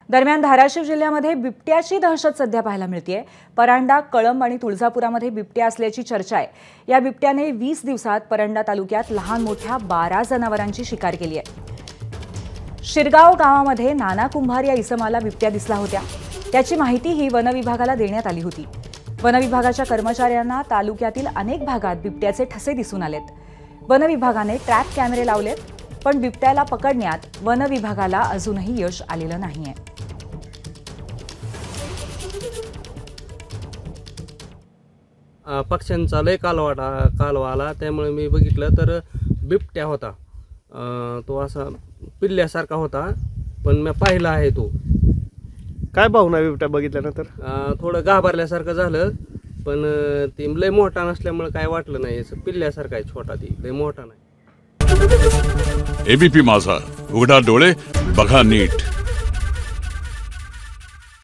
दरम्यान धाराशिव जिल्ह्यामध्ये बिबट्याची दहशत सध्या पाहायला मिळतेय। परांडा, कळंब आणि तुळजापुरामध्ये बिबट्या असल्याची चर्चा आहे। या बिबट्याने 20 दिवसात परांडा तालुक्यात लहान मोठ्या 12 जनावरांची शिकार केली आहे। शिरगाव गावामध्ये नाना कुंभार या इसमाला बिबट्या दिसला होता। त्याची माहिती ही वन विभागाला देण्यात आली होती। वन विभागाच्या कर्मचाऱ्यांना तालुक्यातील अनेक भागात बिबट्याचे ठसे दिसून आलेत। वन विभागाने ट्रॅप कॅमेरे लावलेत, पण बिबट्याला पकडण्यात वन विभागाला अजूनही यश आलेलं नाहीये। पक्ष्यांचा लय कालवा आला, त्यामुळे मी बघितलं तर बिबट्या होता। तो असा पिल्ल्यासारखा होता, पण मी पाहिला आहे तो। काय भावना बिबट्या बघितल्यानंतर? थोडं घाबरल्यासारखं झालं, पण ते लय मोठा नसल्यामुळे काय वाटलं नाही। पिल्ल्यासारखा आहे, छोटा, ती लय मोठा नाही। एबीपी माझा, उघडा डोळे बघा नीट।